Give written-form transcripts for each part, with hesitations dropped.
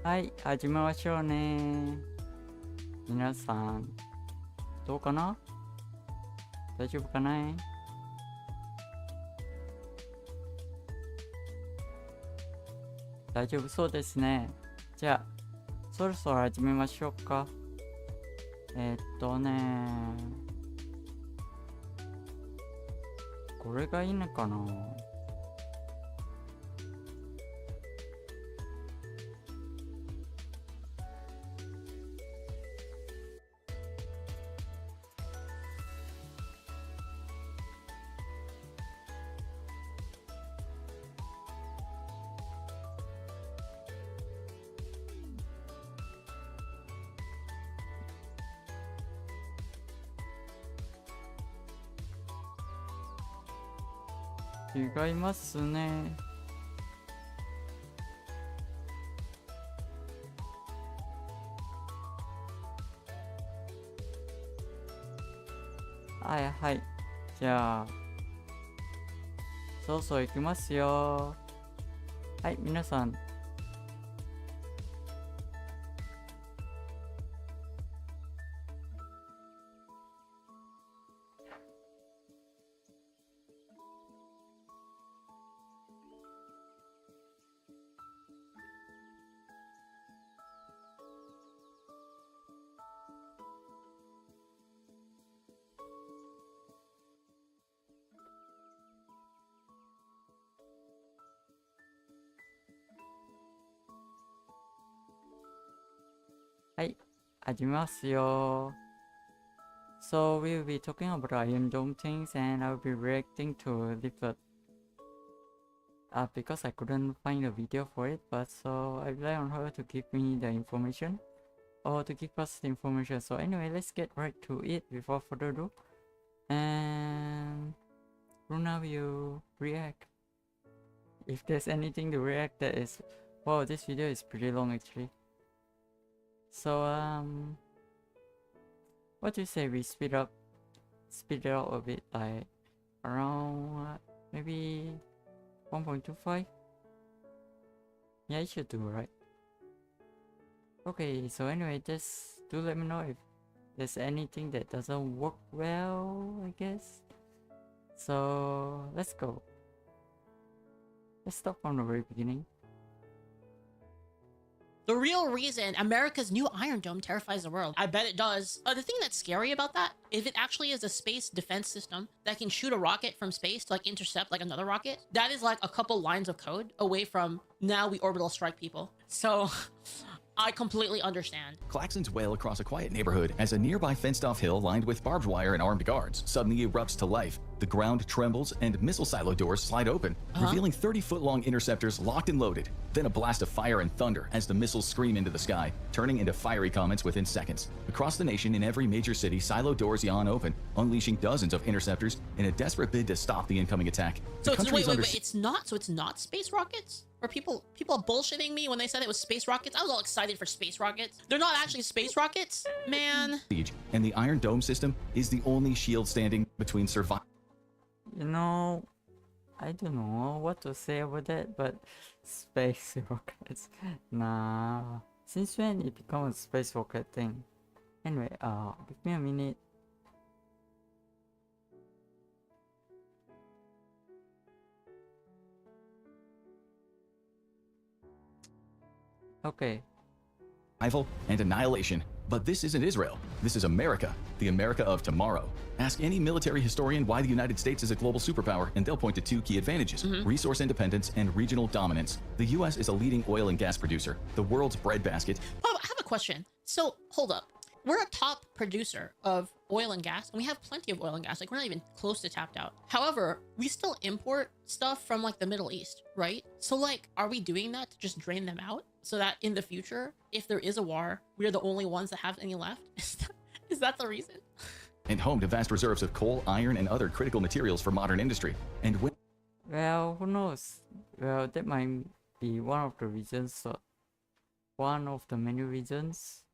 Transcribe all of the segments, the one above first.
はい、始めましょうね。皆さん、どうかな？大丈夫かな？大丈夫そうですね。じゃあ、そろそろ始めましょうか。これがいいのかな？違いますね。はいはい。じゃあ、そろそろ行きますよ。はい、皆さん。はい、始めますよ。So we'll be talking about Iron Dome things and I'll be reacting to Leaflit. Because I couldn't find a video for it, but so I rely on her to give me the information or to give us the information. So anyway, let's get right to it before further ado. And Runa will react. If there's anything to react, that is. Wow, this video is pretty long actually. So what do you say we speed it up a bit, like around maybe 1.25? Yeah, it should do, right? Okay, so anyway, just do let me know if there's anything that doesn't work well, I guess. So let's go. Let's start from the very beginning. The real reason America's new Iron Dome terrifies the world. I bet it does. The thing that's scary about that, if it actually is a space defense system that can shoot a rocket from space to like intercept like another rocket, that is like a couple lines of code away from now we orbital strike people. So I completely understand. Klaxons wail across a quiet neighborhood as a nearby fenced-off hill lined with barbed wire and armed guards suddenly erupts to life. The ground trembles and missile silo doors slide open, revealing 30-foot-long interceptors locked and loaded. Then a blast of fire and thunder as the missiles scream into the sky, turning into fiery comets within seconds. Across the nation, in every major city, silo doors yawn open, unleashing dozens of interceptors in a desperate bid to stop the incoming attack. So it's, wait, it's not. So it's not space rockets. Or people are bullshitting me when they said it was space rockets. I was all excited for space rockets. They're not actually space rockets, man. And the Iron Dome system is the only shield standing between survival. You know, I don't know what to say about that, but space rockets, nah. Since when it become a space rocket thing? Anyway, give me a minute. Okay. Survival and annihilation. But this isn't Israel. This is America, the America of tomorrow. Ask any military historian why the United States is a global superpower, and they'll point to two key advantages: resource independence and regional dominance. The U.S. is a leading oil and gas producer, the world's breadbasket. Oh, I have a question. So, hold up. We're a top producer of oil and gas, and we have plenty of oil and gas. Like, we're not even close to tapped out. However, we still import stuff from, like, the Middle East, right? So, like, are we doing that to just drain them out? So that in the future, if there is a war, we're the only ones that have any left? Is that the reason? And home to vast reserves of coal, iron, and other critical materials for modern industry. And when... Well, who knows? Well, that might be one of the reasons, one of the many reasons.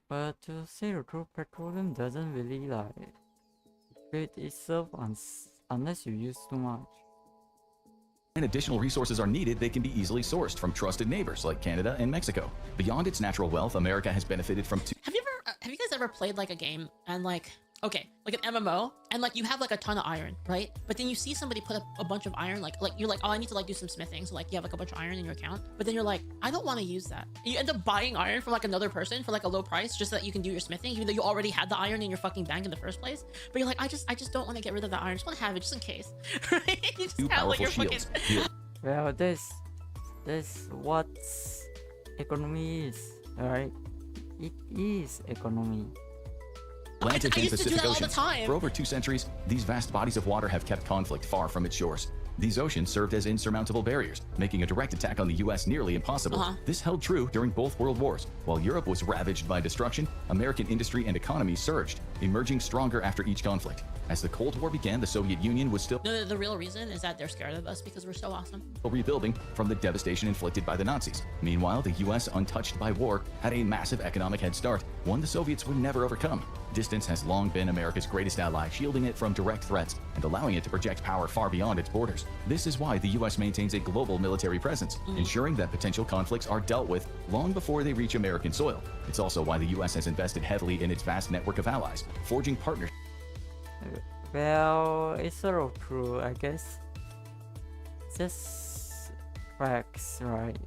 But to say the truth, petroleum doesn't really like build itself unless you use too much. and additional resources are needed, they can be easily sourced from trusted neighbors like Canada and Mexico. Beyond its natural wealth, America has benefited from two Have you guys ever played like a game and like, okay, like an MMO, and like you have like a ton of iron, right? But then you see somebody put up a bunch of iron, like you're like, oh, I need to like do some smithing. So like you have like a bunch of iron in your account, but then you're like, I don't want to use that. And you end up buying iron from like another person for like a low price just so that you can do your smithing, even though you already had the iron in your fucking bank in the first place. But you're like, I just don't want to get rid of the iron. I just want to have it just in case. Right? You just have like powerful your fucking... shields. Well, this what economy is, alright? It is economy. Atlantic I and used to do Pacific that all the Oceans. time. For over 2 centuries, these vast bodies of water have kept conflict far from its shores. These oceans served as insurmountable barriers, making a direct attack on the US nearly impossible. This held true during both world wars. While Europe was ravaged by destruction, American industry and economy surged, emerging stronger after each conflict. As the Cold War began, the Soviet Union was still No, the real reason is that they're scared of us because we're so awesome. rebuilding from the devastation inflicted by the Nazis. Meanwhile, the US, untouched by war, had a massive economic head start, one the Soviets would never overcome. Distance has long been America's greatest ally, shielding it from direct threats and allowing it to project power far beyond its borders. This is why the US maintains a global military presence, ensuring that potential conflicts are dealt with long before they reach American soil. It's also why the US has invested heavily in its vast network of allies, forging partnerships Well, it's sort of true, I guess. Just facts, right?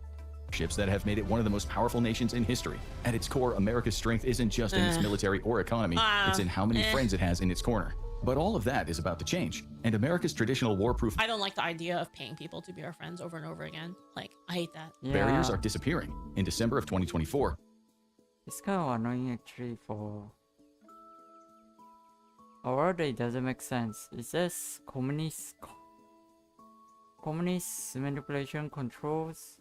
that have made it one of the most powerful nations in history. At its core, America's strength isn't just in its military or economy, it's in how many friends it has in its corner. But all of that is about to change, and America's traditional war-proof I don't like the idea of paying people to be our friends over and over again. Like, I hate that. barriers are disappearing. In December of 2024, It's kind of annoying actually for... Or it doesn't make sense. It's just communist manipulation controls.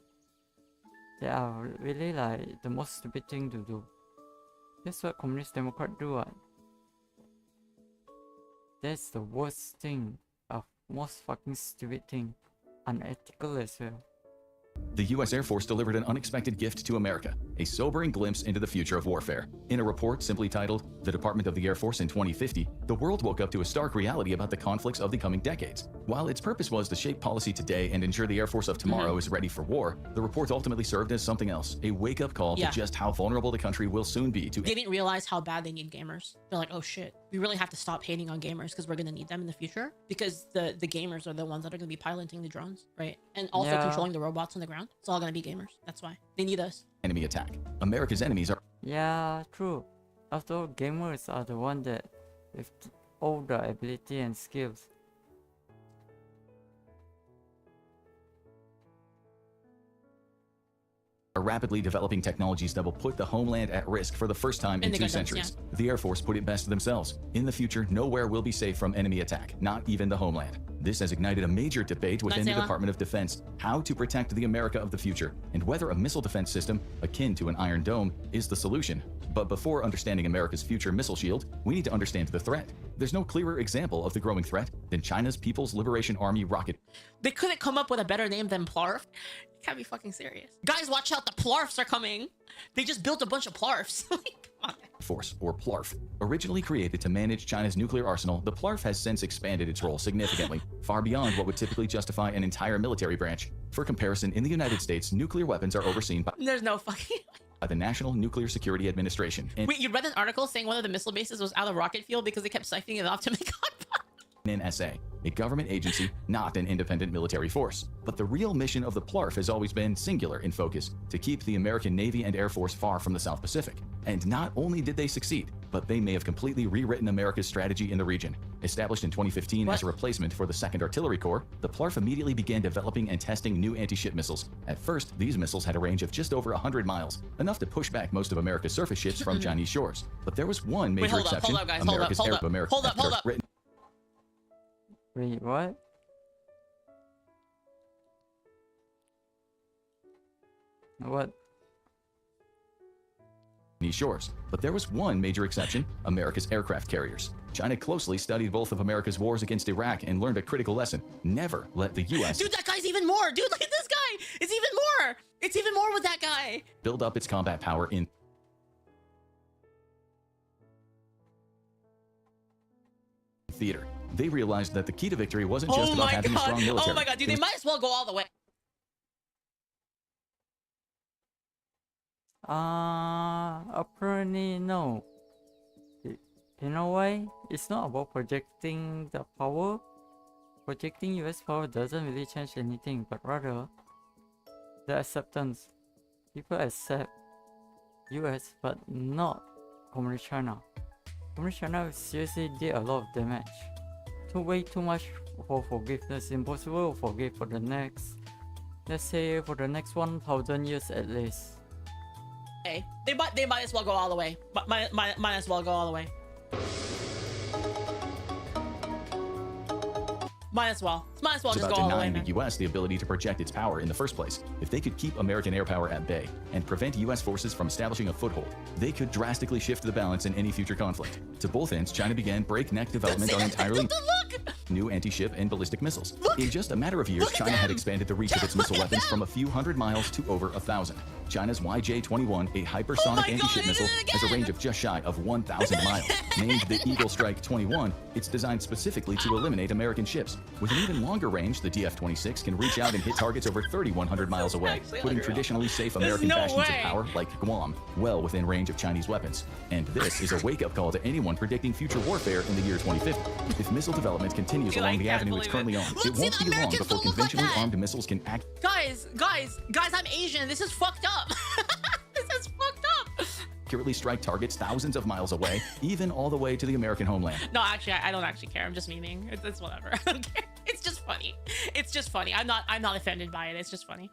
They are really like the most stupid thing to do. That's what communist democrats do. That's the worst thing, of most fucking stupid thing. Unethical as well. the U.S. Air Force delivered an unexpected gift to America, a sobering glimpse into the future of warfare. In a report simply titled, "The Department of the Air Force in 2050, the world woke up to a stark reality about the conflicts of the coming decades. While its purpose was to shape policy today and ensure the Air Force of tomorrow is ready for war, the report ultimately served as something else, a wake-up call to just how vulnerable the country will soon be to... They didn't realize how bad they need gamers. They're like, oh shit, we really have to stop hating on gamers because we're going to need them in the future, because the gamers are the ones that are going to be piloting the drones, right? And also controlling the robots on the ground. It's all going to be gamers. That's why. They need us. enemy attack. America's enemies are Yeah, true. After all, gamers are the one that with all the ability and skills. rapidly developing technologies that will put the homeland at risk for the first time in 2 centuries. The Air Force put it best themselves. In the future, nowhere will be safe from enemy attack, not even the homeland. This has ignited a major debate within the Department of Defense, how to protect the America of the future, and whether a missile defense system, akin to an Iron Dome, is the solution. But before understanding America's future missile shield, we need to understand the threat. There's no clearer example of the growing threat than China's People's Liberation Army rocket. They couldn't come up with a better name than Plarf. You can't be fucking serious. Guys, watch out, the Plarfs are coming. They just built a bunch of Plarfs. Come on. Force, or PLARF. Originally created to manage China's nuclear arsenal, the PLARF has since expanded its role significantly, far beyond what would typically justify an entire military branch. For comparison, in the United States, nuclear weapons are overseen There's no fucking... by the National Nuclear Security Administration. Wait, you read an article saying one of the missile bases was out of rocket fuel because they kept siphoning it off to make hot pot? NSA, a government agency, not an independent military force. But the real mission of the PLARF has always been singular in focus, to keep the American Navy and Air Force far from the South Pacific. And not only did they succeed, but they may have completely rewritten America's strategy in the region. Established in 2015 as a replacement for the 2nd Artillery Corps, the PLARF immediately began developing and testing new anti-ship missiles. At first, these missiles had a range of just over 100 miles, enough to push back most of America's surface ships from Chinese shores. But there was one major exception. Hold up, guys, America's hold Air up. America's Hold up. written Wait, what? What? shores. But there was one major exception, America's aircraft carriers. China closely studied both of America's wars against Iraq and learned a critical lesson. Never let the U.S. Dude, that guy's even more! Dude, look at this guy! It's even more! It's even more with that guy! build up its combat power in theater. They realized that the key to victory wasn't just about having a strong military. Oh my god, dude, they might as well go all the way. Apparently no. You know why? It's not about projecting the power. Projecting US power doesn't really change anything, but rather the acceptance. People accept US, but not Communist China. Communist China seriously did a lot of damage. Way too much for forgiveness. Impossible to forgive for the next, let's say, for the next 1,000 years at least. Hey, they might as well go all the way. Might as well go all the way. Might as well It's just about go all the way, denying man. the U.S. the ability to project its power in the first place. If they could keep American air power at bay and prevent U.S. forces from establishing a foothold, they could drastically shift the balance in any future conflict. To both ends, China began breakneck development on entirely new anti-ship and ballistic missiles. In just a matter of years, China had expanded the reach of its missile weapons from a few hundred miles to over 1,000. China's YJ-21, a hypersonic anti-ship missile, has a range of just shy of 1,000 miles. Named the Eagle Strike 21, it's designed specifically to eliminate American ships. With an even longer range, the DF-26 can reach out and hit targets over 3,100 miles away, putting traditionally safe American bastions of power, like Guam, well within range of Chinese weapons. And this is a wake-up call to anyone predicting future warfare in the year 2050. If missile development continues along the avenue it's currently on, it won't be long before conventionally armed missiles can act. Guys, I'm Asian. This is fucked up. This is fucked up. Accurately strike targets thousands of miles away, even all the way to the American homeland. No, actually, I don't actually care. I'm just memeing. It's whatever. I don't care. It's just funny. It's just funny. I'm not offended by it. It's just funny.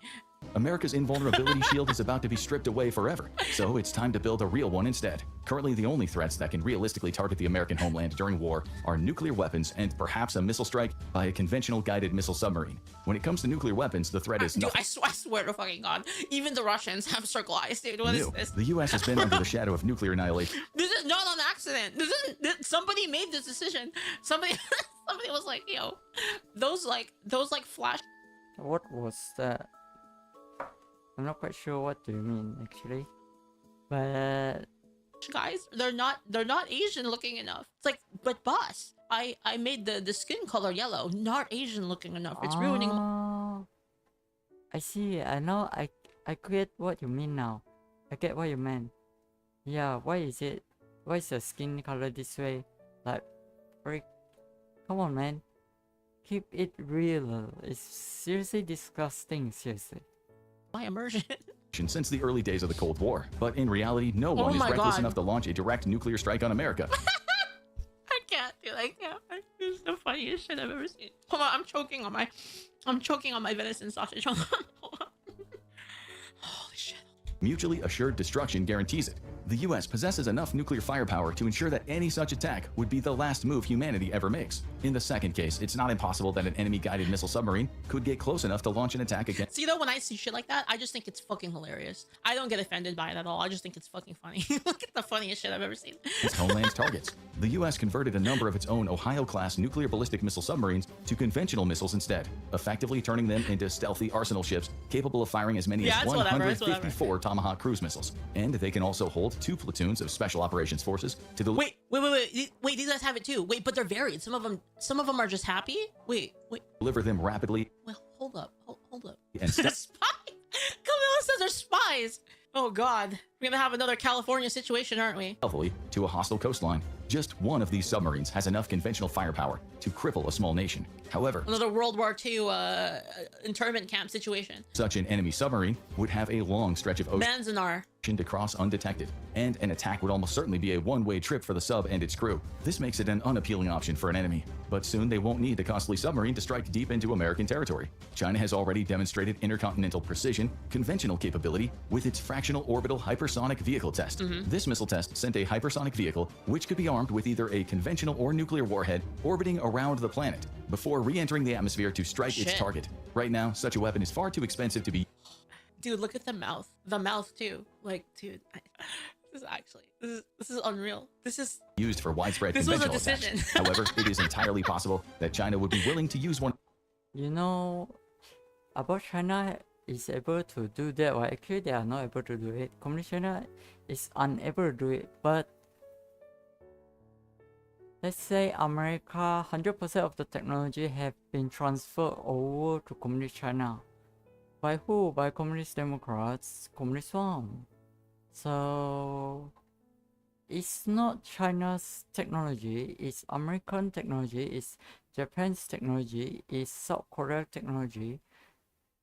America's invulnerability shield is about to be stripped away forever, so it's time to build a real one instead. Currently, the only threats that can realistically target the American homeland during war are nuclear weapons and perhaps a missile strike by a conventional guided missile submarine. When it comes to nuclear weapons, the threat is Dude, nothing. I swear to fucking God. Even the Russians have circle eyes, dude. What is new. this? The U.S. has been under the shadow of nuclear annihilation. This is not on accident. Somebody made this decision. Somebody was like, yo, those like flash. What was that? I'm not quite sure what do you mean actually, but Guys, they're not Asian looking enough. It's like, but boss, I made the skin color yellow, not Asian looking enough. It's ruining. I see. I know. I get what you mean now. I get what you meant. Yeah. Why is it? Why is your skin color this way? Like, freak. Come on, man. Keep it real. It's seriously disgusting. Seriously. My immersion. Since the early days of the Cold War, but in reality, no one is reckless God. enough to launch a direct nuclear strike on America. I can't, dude. I can't. This is the funniest shit I've ever seen. Hold on, I'm choking on my venison sausage. Hold on. Holy shit. Mutually assured destruction guarantees it. The US possesses enough nuclear firepower to ensure that any such attack would be the last move humanity ever makes. In the second case, it's not impossible that an enemy-guided missile submarine could get close enough to launch an attack against. See, though, when I see shit like that, I just think it's fucking hilarious. I don't get offended by it at all. I just think it's fucking funny. Look at the funniest shit I've ever seen. Its homeland's targets. The US converted a number of its own Ohio-class nuclear ballistic missile submarines to conventional missiles instead, effectively turning them into stealthy arsenal ships capable of firing as many as 154 Tomahawk cruise missiles. And they can also hold 2 platoons of special operations forces to the Wait, these guys have it too. Wait, but they're varied. Some of them are just happy. Wait. deliver them rapidly. Well, hold up. And They're spies. Camilla says they're spies. Oh God, we're gonna have another California situation, aren't we? stealthily to a hostile coastline. Just one of these submarines has enough conventional firepower to cripple a small nation. However, Another World War II internment camp situation. such an enemy submarine would have a long stretch of ocean Manzanar. to cross undetected, and an attack would almost certainly be a one-way trip for the sub and its crew. This makes it an unappealing option for an enemy, but soon they won't need a costly submarine to strike deep into American territory. China has already demonstrated intercontinental precision, conventional capability with its fractional orbital hypersonic vehicle test. This missile test sent a hypersonic vehicle which could be armed with either a conventional or nuclear warhead orbiting around the planet before re-entering the atmosphere to strike its target. Right now, such a weapon is far too expensive to be Dude, look at the mouth. The mouth too. Like, dude, this is unreal. This is used for widespread This was a conventional attacks. decision. However, it is entirely possible that China would be willing to use one. You know, about China is able to do that, or actually they are not able to do it. Communist China is unable to do it, but let's say America, 100% of the technology have been transferred over to Communist China. By who? By Communist Democrats, Communist Swarm. So it's not China's technology, it's American technology, it's Japan's technology, it's South Korea technology,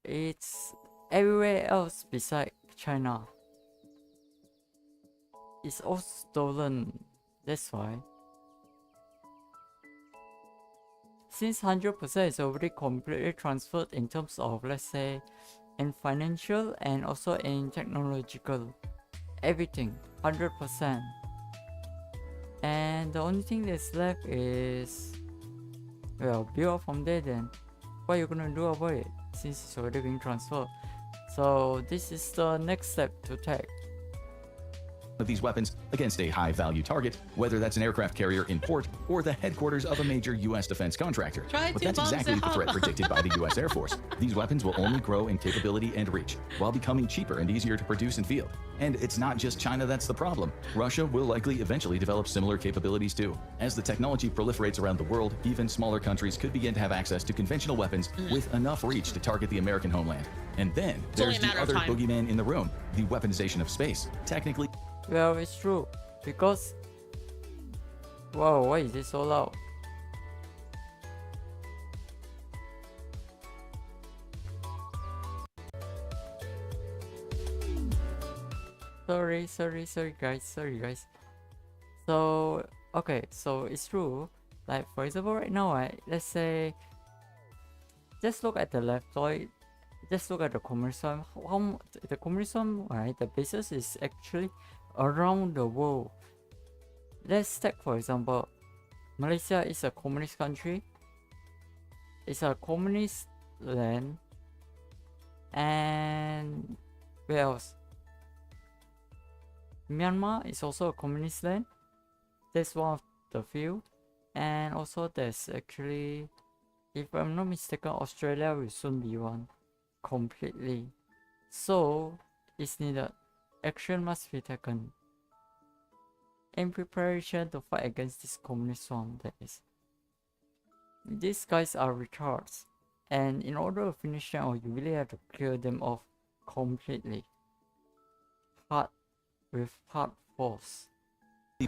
it's everywhere else beside China. It's all stolen, that's why. Since 100% is already completely transferred in terms of, let's say, in financial and also in technological, everything, 100%. And the only thing that's left is, well, build up from there then. What are you gonna do about it, since it's already being transferred? So this is the next step to take. Of these weapons against a high-value target, whether that's an aircraft carrier in port or the headquarters of a major U.S. defense contractor. But that's exactly the threat predicted by the U.S. Air Force. These weapons will only grow in capability and reach, while becoming cheaper and easier to produce and field. And it's not just China that's the problem. Russia will likely eventually develop similar capabilities too. As the technology proliferates around the world, even smaller countries could begin to have access to conventional weapons with enough reach to target the American homeland. And then there's the other boogeyman in the room, the weaponization of space. Technically, well, it's true, because... Whoa, why is this so loud? Sorry guys. So, okay, so it's true. Like, for example, right now, right, let's say... Just look at the Leaflit. Just look at the communism. The communism, right, the basis is actually around the world. Let's take, for example, Malaysia is a communist country. It's a communist land. And where else? Myanmar is also a communist land. That's one of the few. And also there's actually, if I'm not mistaken, Australia will soon be one completely. So it's needed. Action must be taken in preparation to fight against this communist swarm. That is, these guys are retards, and in order to finish them off, you really have to clear them off completely, with hard force.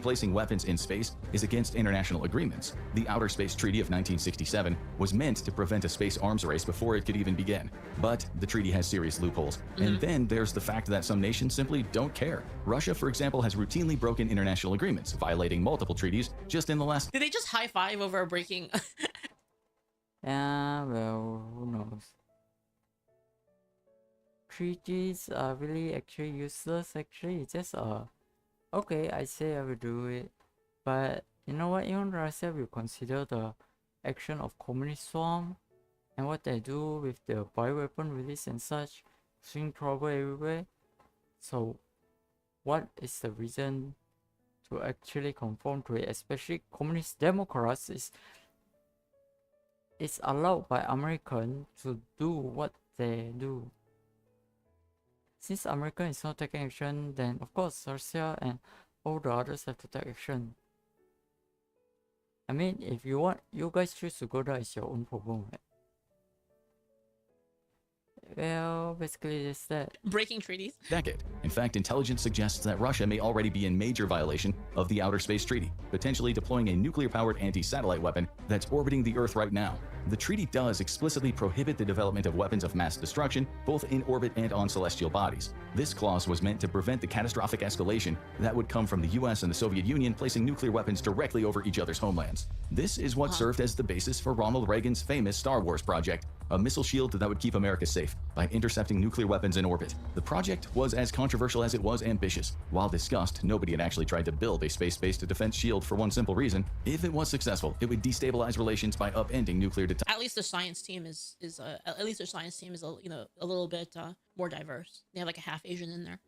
Placing weapons in space is against international agreements. The Outer Space Treaty of 1967 was meant to prevent a space arms race before it could even begin. But the treaty has serious loopholes. And then there's the fact that some nations simply don't care. Russia, for example, has routinely broken international agreements, violating multiple treaties just in the last... Did they just high five over breaking? Yeah, well, who knows? Treaties are really actually useless. Actually, it's just okay, I say I will do it, but you know what, even Russia will consider the action of communist swarm and what they do with the bioweapon release and such, swing trouble everywhere. So what is the reason to actually conform to it? Especially communist democrats is allowed by American to do what they do. Since America is not taking action, then of course Russia and all the others have to take action. I mean, if you guys choose to go there, it's your own problem. Right? Well, basically just that. Breaking treaties. Decade. In fact, intelligence suggests that Russia may already be in major violation of the Outer Space Treaty, potentially deploying a nuclear-powered anti-satellite weapon that's orbiting the Earth right now. The treaty does explicitly prohibit the development of weapons of mass destruction, both in orbit and on celestial bodies. This clause was meant to prevent the catastrophic escalation that would come from the US and the Soviet Union placing nuclear weapons directly over each other's homelands. This is what served as the basis for Ronald Reagan's famous Star Wars project, a missile shield that would keep America safe by intercepting nuclear weapons in orbit. The project was as controversial as it was ambitious. While discussed, nobody had actually tried to build a space-based defense shield for one simple reason. If it was successful, it would destabilize relations by upending nuclear At least the science team is a little bit more diverse. They have like a half Asian in there.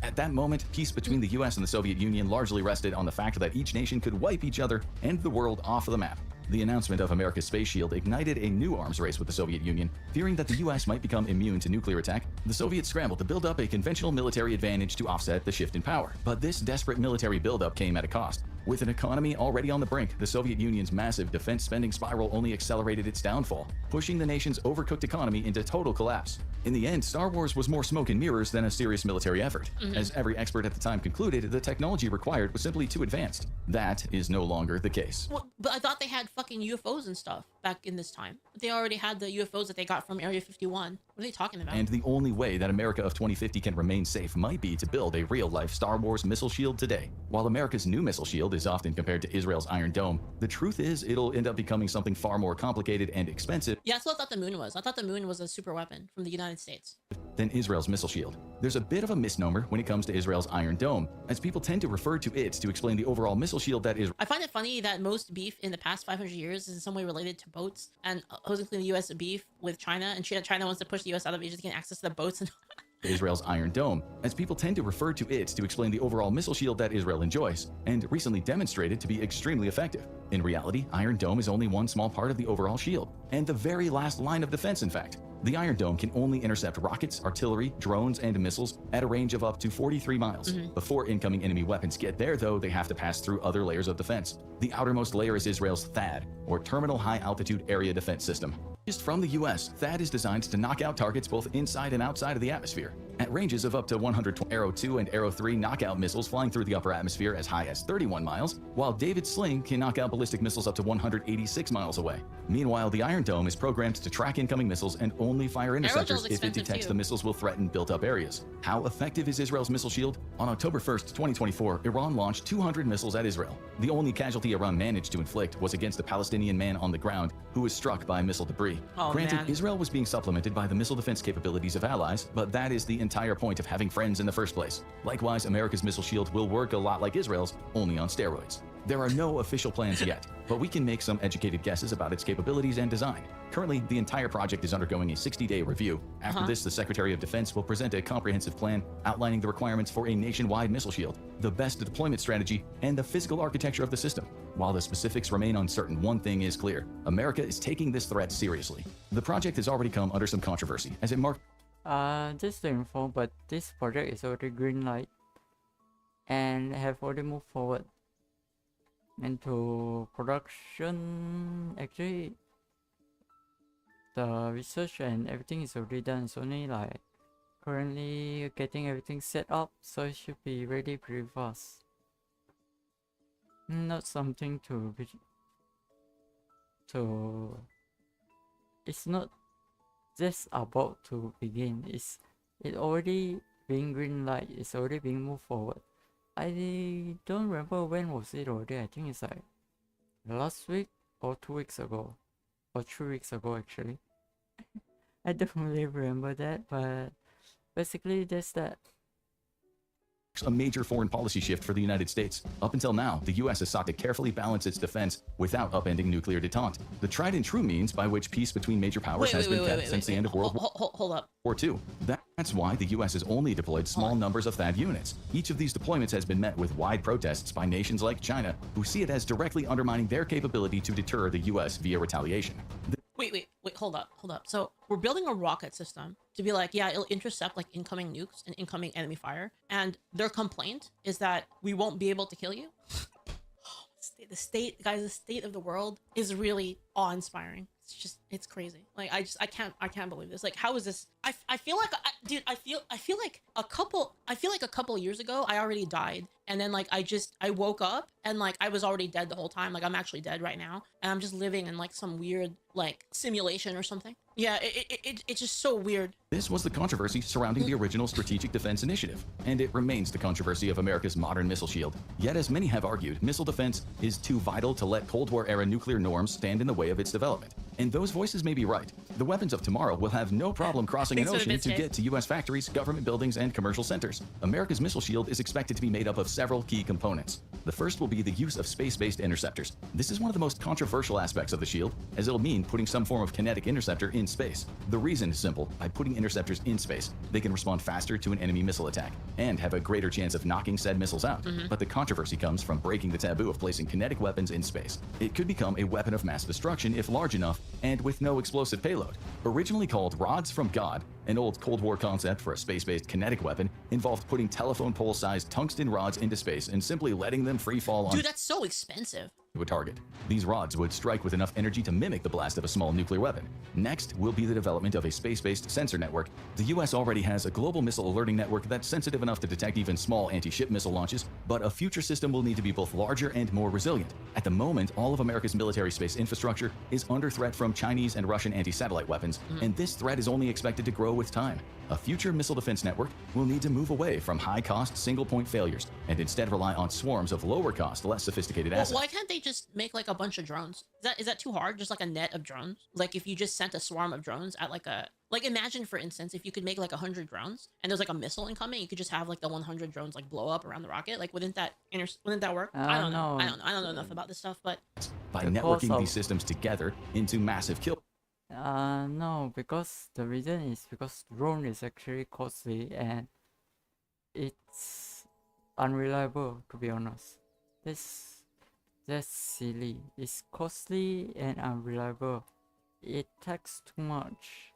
At that moment, peace between the US and the Soviet Union largely rested on the fact that each nation could wipe each other and the world off the map. The announcement of America's space shield ignited a new arms race with the Soviet Union. Fearing that the US might become immune to nuclear attack, the Soviets scrambled to build up a conventional military advantage to offset the shift in power. But this desperate military buildup came at a cost. With an economy already on the brink, the Soviet Union's massive defense spending spiral only accelerated its downfall, pushing the nation's overcooked economy into total collapse. In the end, Star Wars was more smoke and mirrors than a serious military effort. As every expert at the time concluded, the technology required was simply too advanced. That is no longer the case. Well, but I thought they had fucking UFOs and stuff back in this time. They already had the UFOs that they got from Area 51. What are they talking about? And the only way that America of 2050 can remain safe might be to build a real-life Star Wars missile shield today. While America's new missile shield is often compared to Israel's Iron Dome, the truth is it'll end up becoming something far more complicated and expensive Yeah, that's what I thought the moon was. I thought the moon was a super weapon from the United States. than Israel's missile shield. There's a bit of a misnomer when it comes to Israel's Iron Dome, as people tend to refer to it to explain the overall missile shield that Israel I find it funny that most beef in the past 500 years is in some way related to boats, and supposedly the U.S. beef with China, and China wants to push the U.S. out of Asia to get access to the boats. And Israel's Iron Dome, as people tend to refer to it to explain the overall missile shield that Israel enjoys, and recently demonstrated to be extremely effective. In reality, Iron Dome is only one small part of the overall shield, and the very last line of defense, in fact. The Iron Dome can only intercept rockets, artillery, drones, and missiles at a range of up to 43 miles. Before incoming enemy weapons get there, though, they have to pass through other layers of defense. The outermost layer is Israel's THAAD, or Terminal High Altitude Area Defense System. Just from the US, THAAD is designed to knock out targets both inside and outside of the atmosphere. At ranges of up to 120, Arrow 2 and Arrow 3 knockout missiles flying through the upper atmosphere as high as 31 miles, while David's Sling can knock out ballistic missiles up to 186 miles away. Meanwhile, the Iron Dome is programmed to track incoming missiles and only fire interceptors if it expensive detects too. the missiles will threaten built-up areas. How effective is Israel's missile shield? On October 1st, 2024, Iran launched 200 missiles at Israel. The only casualty Iran managed to inflict was against a Palestinian man on the ground who was struck by missile debris. Oh, Granted, man. Israel was being supplemented by the missile defense capabilities of allies, but that is the entire point of having friends in the first place. Likewise, America's missile shield will work a lot like Israel's, only on steroids. There are no official plans yet, but we can make some educated guesses about its capabilities and design. Currently, the entire project is undergoing a 60-day review. After this, the Secretary of Defense will present a comprehensive plan outlining the requirements for a nationwide missile shield, the best deployment strategy, and the physical architecture of the system. While the specifics remain uncertain, one thing is clear: America is taking this threat seriously. The project has already come under some controversy, as it marked Just to inform, but this project is already green light and have already moved forward into production. Actually, the research and everything is already done. It's only like currently getting everything set up, so it should be ready pretty fast. Not something to be it's not just about to begin. It already being green light. It's already being moved forward. I don't remember when was it already. I think it's like last week or 2 weeks ago or 3 weeks ago actually. I don't really remember that, but basically that's that. a major foreign policy shift for the United States. Up until now, the U.S. has sought to carefully balance its defense without upending nuclear detente, the tried and true means by which peace between major powers has been kept since the end of World Hold up. War II. That's why the U.S. has only deployed small numbers of THAAD units. Each of these deployments has been met with wide protests by nations like China, who see it as directly undermining their capability to deter the U.S. via retaliation. Wait, hold up. So we're building a rocket system to be like, yeah, it'll intercept like incoming nukes and incoming enemy fire. And their complaint is that we won't be able to kill you. The state of the world is really awe-inspiring. It's crazy. Like I can't believe this. Like, how is this? I feel like, I feel like a couple years ago I already died, and then like I woke up and like I was already dead the whole time. Like I'm actually dead right now, and I'm just living in like some weird like simulation or something. Yeah, it's just so weird. This was the controversy surrounding the original Strategic Defense Initiative, and it remains the controversy of America's modern missile shield. Yet, as many have argued, missile defense is too vital to let Cold War-era nuclear norms stand in the way of its development. And those voices may be right. The weapons of tomorrow will have no problem crossing an ocean to get to U.S. factories, government buildings, and commercial centers. America's missile shield is expected to be made up of several key components. The first will be the use of space-based interceptors. This is one of the most controversial aspects of the shield, as it'll mean putting some form of kinetic interceptor in space. The reason is simple. By putting interceptors in space, they can respond faster to an enemy missile attack and have a greater chance of knocking said missiles out. But the controversy comes from breaking the taboo of placing kinetic weapons in space. It could become a weapon of mass destruction if large enough and with no explosive payload. Originally called Rods from God, an old Cold War concept for a space-based kinetic weapon, involved putting telephone pole-sized tungsten rods into space and simply letting them free fall on Dude, that's so expensive. to a target. These rods would strike with enough energy to mimic the blast of a small nuclear weapon. Next will be the development of a space-based sensor network. The US already has a global missile alerting network that's sensitive enough to detect even small anti-ship missile launches, but a future system will need to be both larger and more resilient. At the moment, all of America's military space infrastructure is under threat from Chinese and Russian anti-satellite weapons, and this threat is only expected to grow with time. A future missile defense network will need to move away from high-cost, single-point failures and instead rely on swarms of lower-cost, less sophisticated assets. Why can't they just make like a bunch of drones? Is that too hard? Just like a net of drones? Like if you just sent a swarm of drones at like a... Like imagine, for instance, if you could make like 100 drones and there's like a missile incoming, you could just have like the 100 drones like blow up around the rocket. Like wouldn't that work? I don't know. I don't know enough about this stuff, but... By networking these systems together into massive kill... No, because the reason is because drone is actually costly and it's unreliable, to be honest. That's silly. It's costly and unreliable. It takes too much,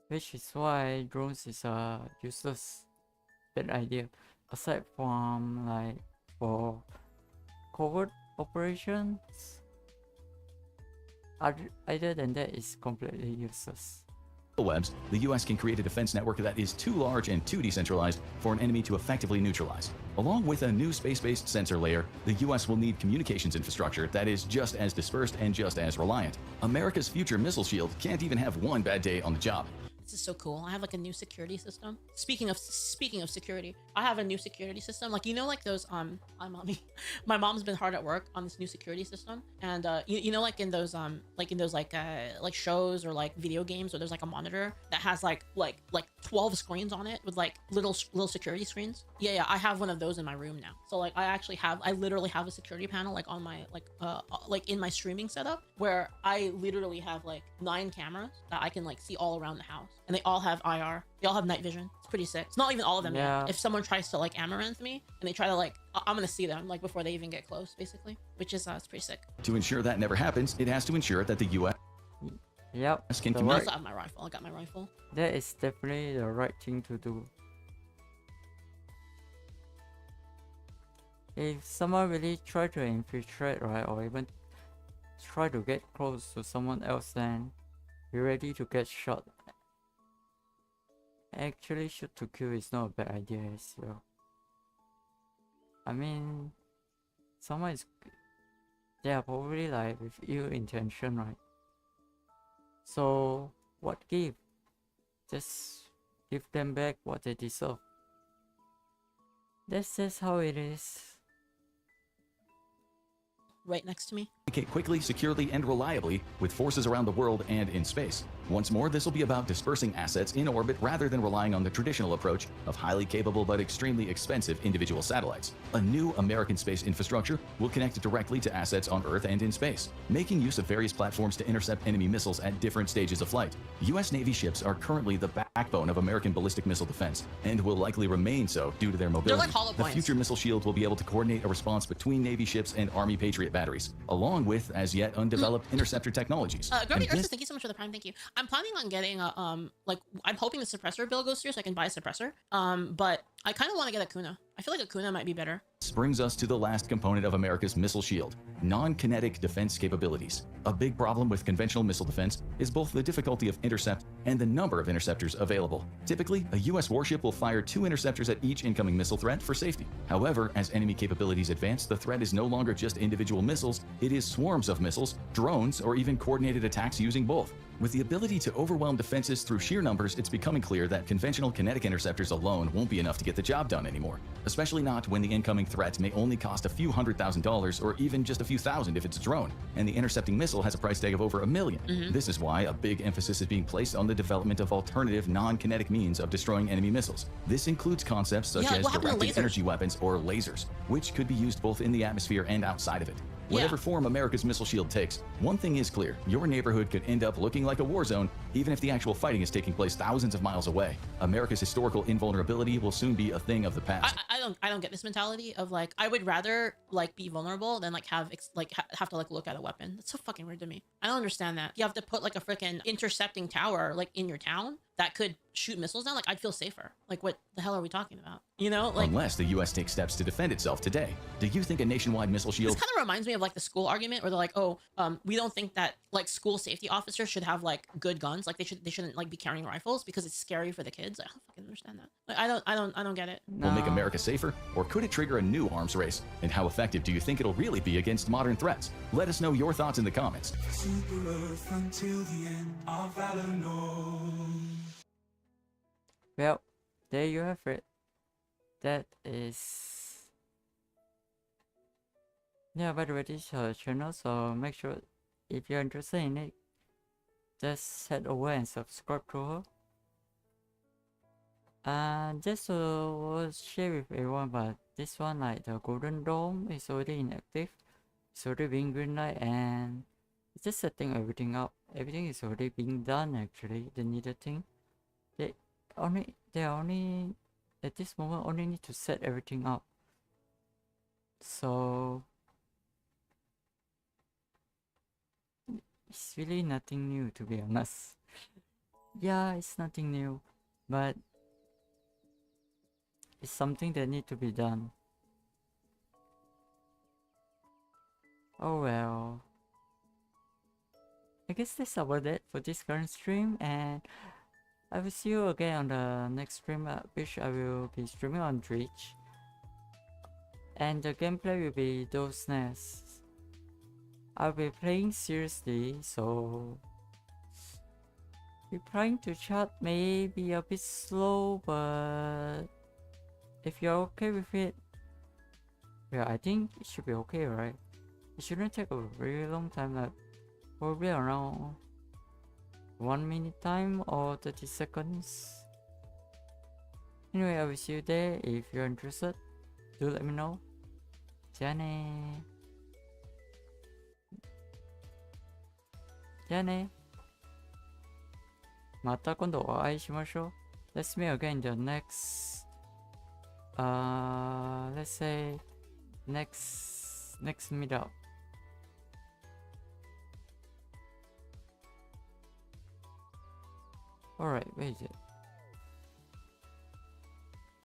which is why drones is a useless bad idea. Aside from like for covert operations, other than that, it's completely useless. webs, the US can create a defense network that is too large and too decentralized for an enemy to effectively neutralize. Along with a new space-based sensor layer, the US will need communications infrastructure that is just as dispersed and just as reliant. America's future missile shield can't even have one bad day on the job. This is so cool. I have like a new security system. Speaking of security, I have a new security system. Like, you know, like those my mom's been hard at work on this new security system, and you know, like in those like shows or like video games where there's like a monitor that has like 12 screens on it with like little security screens. Yeah, I have one of those in my room now. So like I literally have a security panel like on my like in my streaming setup, where I literally have like 9 cameras that I can like see all around the house. And they all have IR. They all have night vision. It's pretty sick. It's not even all of them yet. If someone tries to like amaranth me and they try to like, I'm gonna see them like before they even get close, basically. Which is it's pretty sick. To ensure that never happens, it has to ensure that the US can I also have my rifle. I got my rifle. That is definitely the right thing to do. If someone really try to infiltrate, right, or even try to get close to someone else, then you're ready to get shot. Actually, shoot to kill is not a bad idea as well. I mean, they are probably like with ill intention, right? So what give? Just give them back what they deserve. That's just how it is. Right next to me. Communicate quickly, securely, and reliably with forces around the world and in space. Once more, this will be about dispersing assets in orbit rather than relying on the traditional approach of highly capable but extremely expensive individual satellites. A new American space infrastructure will connect directly to assets on Earth and in space, making use of various platforms to intercept enemy missiles at different stages of flight. U.S. Navy ships are currently the backbone of American ballistic missile defense and will likely remain so due to their mobility. They're like hollow the points. future missile shield will be able to coordinate a response between Navy ships and Army Patriot batteries, along with as yet undeveloped interceptor technologies. Grody Ursus, thank you so much for the prime. Thank you. I'm planning on getting a I'm hoping the suppressor bill goes through so I can buy a suppressor. But I kind of want to get a Kuna. I feel like a Kuna might be better. This brings us to the last component of America's missile shield, non-kinetic defense capabilities. A big problem with conventional missile defense is both the difficulty of intercept and the number of interceptors available. Typically, a U.S. warship will fire 2 interceptors at each incoming missile threat for safety. However, as enemy capabilities advance, the threat is no longer just individual missiles, it is swarms of missiles, drones, or even coordinated attacks using both. With the ability to overwhelm defenses through sheer numbers, it's becoming clear that conventional kinetic interceptors alone won't be enough to get the job done anymore, especially not when the incoming threat may only cost a few $100,000 or even just a few thousand if it's a drone, and the intercepting missile has a price tag of over $1 million. This is why a big emphasis is being placed on the development of alternative non-kinetic means of destroying enemy missiles. This includes concepts such as directed energy weapons or lasers, which could be used both in the atmosphere and outside of it. Whatever form America's missile shield takes, one thing is clear: your neighborhood could end up looking like a war zone, even if the actual fighting is taking place thousands of miles away. America's historical invulnerability will soon be a thing of the past. I don't get this mentality of like, I would rather like be vulnerable than like have to like look at a weapon. That's so fucking weird to me. I don't understand that. You have to put like a freaking intercepting tower like in your town that could shoot missiles down, like I'd feel safer. Like what the hell are we talking about? You know, like Unless the U.S. takes steps to defend itself today. Do you think a nationwide missile this shield... kind of reminds me of like the school argument where they're like, oh, we don't think that like school safety officers should have like good guns. Like they shouldn't like be carrying rifles because it's scary for the kids. I don't fucking understand that. Like, I don't get it. will make No. America safer? Or could it trigger a new arms race? And how effective do you think it'll really be against modern threats? Let us know your thoughts in the comments. Super Earth until the end of valor known. Well, there you have it. That is... Yeah, by the way, this is her channel, so make sure if you're interested in it, just head over and subscribe to her. And just to share with everyone, but this one, like the golden dome, is already inactive. It's already being green light, and it's just setting everything up. Everything is already being done actually, the needed thing. They only at this moment only need to set everything up. So it's really nothing new, to be honest. Yeah, it's nothing new, but it's something that need to be done. Oh well. I guess that's about it for this current stream, and I will see you again on the next stream, which I will be streaming on Twitch. And the gameplay will be those nests. I'll be playing seriously, so replying to chat may be a bit slow, but if you're okay with it, well, I think it should be okay, right? It shouldn't take a very long time, like probably around 1 minute time or 30 seconds. Anyway, I will see you there. If you're interested, do let me know. じゃあね。じゃあね。また今度お会いしましょう。Let's meet again in the next let's say next meetup. Alright, where is it?